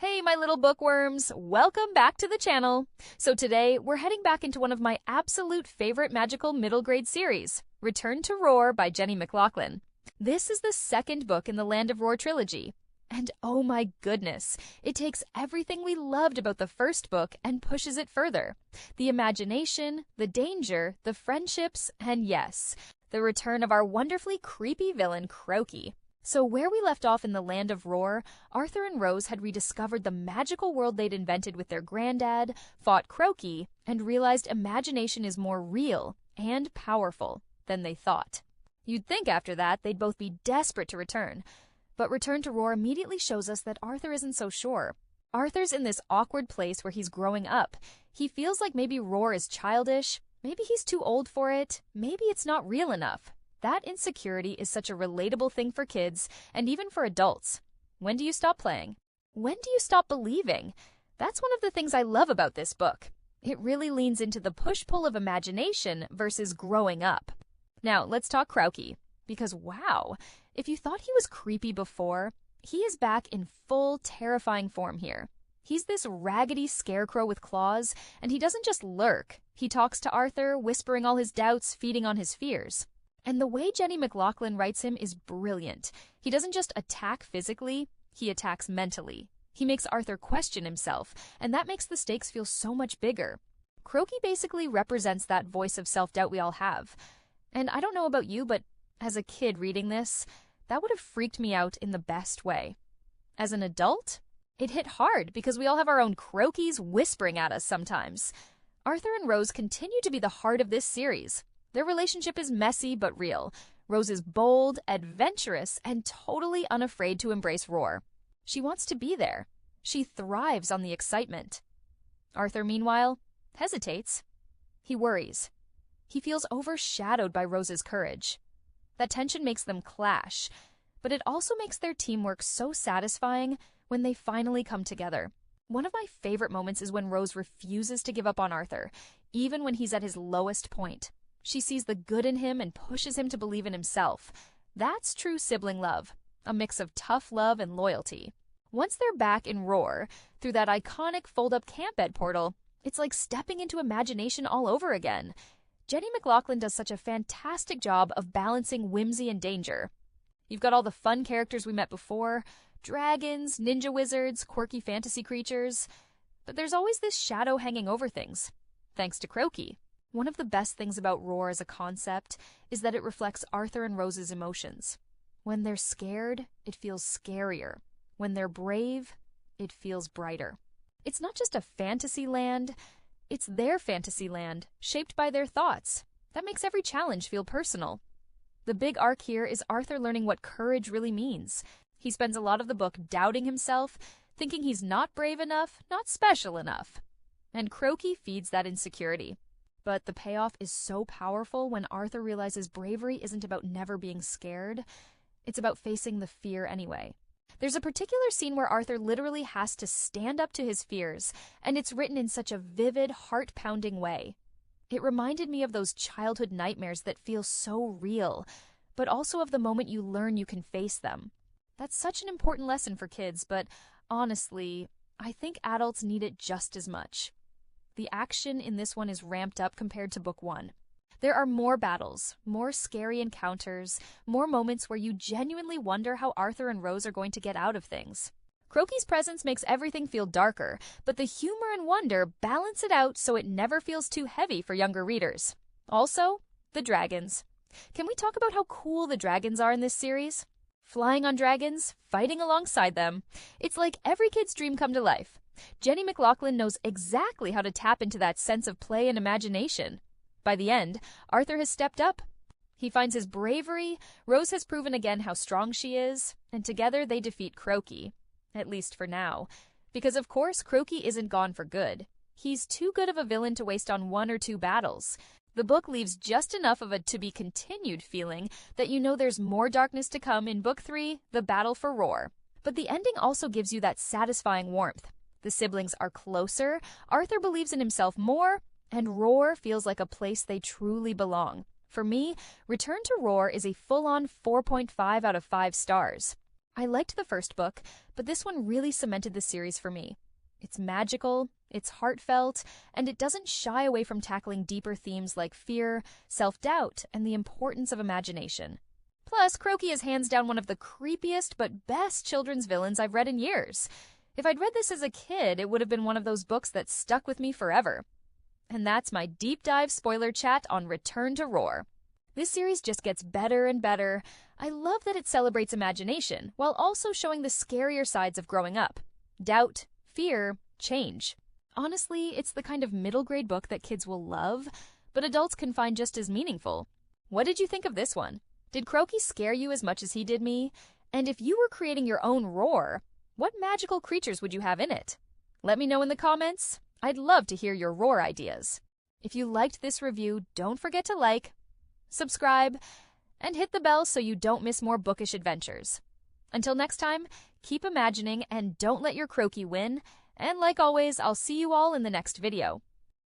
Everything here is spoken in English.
Hey, my little bookworms! Welcome back to the channel! So today, we're heading back into one of my absolute favorite magical middle grade series, Return to Roar by Jenny McLachlan. This is the second book in the Land of Roar trilogy. And oh my goodness, it takes everything we loved about the first book and pushes it further. The imagination, the danger, the friendships, and yes, the return of our wonderfully creepy villain, Crowky. So where we left off in the Land of Roar, Arthur and Rose had rediscovered the magical world they'd invented with their granddad, fought Crowky, and realized imagination is more real and powerful than they thought. You'd think after that they'd both be desperate to return. But Return to Roar immediately shows us that Arthur isn't so sure. Arthur's in this awkward place where he's growing up. He feels like maybe Roar is childish, maybe he's too old for it, maybe it's not real enough. That insecurity is such a relatable thing for kids and even for adults. When do you stop playing? When do you stop believing? That's one of the things I love about this book. It really leans into the push-pull of imagination versus growing up. Now, let's talk Crowky, because wow, if you thought he was creepy before, he is back in full terrifying form here. He's this raggedy scarecrow with claws, and he doesn't just lurk. He talks to Arthur, whispering all his doubts, feeding on his fears. And the way Jenny McLachlan writes him is brilliant. He doesn't just attack physically, he attacks mentally. He makes Arthur question himself, and that makes the stakes feel so much bigger. Crowky basically represents that voice of self-doubt we all have. And I don't know about you, but as a kid reading this, that would have freaked me out in the best way. As an adult, it hit hard because we all have our own Crowkies whispering at us sometimes. Arthur and Rose continue to be the heart of this series. Their relationship is messy but real. Rose is bold, adventurous, and totally unafraid to embrace Roar. She wants to be there. She thrives on the excitement. Arthur, meanwhile, hesitates. He worries. He feels overshadowed by Rose's courage. That tension makes them clash, but it also makes their teamwork so satisfying when they finally come together. One of my favorite moments is when Rose refuses to give up on Arthur, even when he's at his lowest point. She sees the good in him and pushes him to believe in himself. That's true sibling love, a mix of tough love and loyalty. Once they're back in Roar, through that iconic fold-up camp bed portal, it's like stepping into imagination all over again. Jenny McLachlan does such a fantastic job of balancing whimsy and danger. You've got all the fun characters we met before, dragons, ninja wizards, quirky fantasy creatures, but there's always this shadow hanging over things, thanks to Crowky. One of the best things about Roar as a concept is that it reflects Arthur and Rose's emotions. When they're scared, it feels scarier. When they're brave, it feels brighter. It's not just a fantasy land, it's their fantasy land, shaped by their thoughts. That makes every challenge feel personal. The big arc here is Arthur learning what courage really means. He spends a lot of the book doubting himself, thinking he's not brave enough, not special enough. And Crowky feeds that insecurity. But the payoff is so powerful when Arthur realizes bravery isn't about never being scared. It's about facing the fear anyway. There's a particular scene where Arthur literally has to stand up to his fears, and it's written in such a vivid, heart-pounding way. It reminded me of those childhood nightmares that feel so real, but also of the moment you learn you can face them. That's such an important lesson for kids, but honestly, I think adults need it just as much. The action in this one is ramped up compared to book one. There are more battles, more scary encounters, more moments where you genuinely wonder how Arthur and Rose are going to get out of things. Crowky's presence makes everything feel darker, but the humor and wonder balance it out so it never feels too heavy for younger readers. Also, the dragons. Can we talk about how cool the dragons are in this series? Flying on dragons, fighting alongside them. It's like every kid's dream come to life. Jenny McLachlan knows exactly how to tap into that sense of play and imagination. By the end, Arthur has stepped up. He finds his bravery, Rose has proven again how strong she is, and together they defeat Crowky. At least for now. Because of course, Crowky isn't gone for good. He's too good of a villain to waste on one or two battles. The book leaves just enough of a to-be-continued feeling that you know there's more darkness to come in Book 3, The Battle for Roar. But the ending also gives you that satisfying warmth. The siblings are closer, Arthur believes in himself more, and Roar feels like a place they truly belong. For me, Return to Roar is a full-on 4.5 out of 5 stars. I liked the first book, but this one really cemented the series for me. It's magical, it's heartfelt, and it doesn't shy away from tackling deeper themes like fear, self-doubt, and the importance of imagination. Plus, Crowky is hands down one of the creepiest but best children's villains I've read in years. If I'd read this as a kid, it would have been one of those books that stuck with me forever. And that's my deep dive spoiler chat on Return to Roar. This series just gets better and better. I love that it celebrates imagination, while also showing the scarier sides of growing up. Doubt, fear, change. Honestly, it's the kind of middle grade book that kids will love, but adults can find just as meaningful. What did you think of this one? Did Crowky scare you as much as he did me? And if you were creating your own Roar, what magical creatures would you have in it? Let me know in the comments. I'd love to hear your Roar ideas. If you liked this review, don't forget to like, subscribe, and hit the bell so you don't miss more bookish adventures. Until next time, keep imagining and don't let your Crowky win. And like always, I'll see you all in the next video.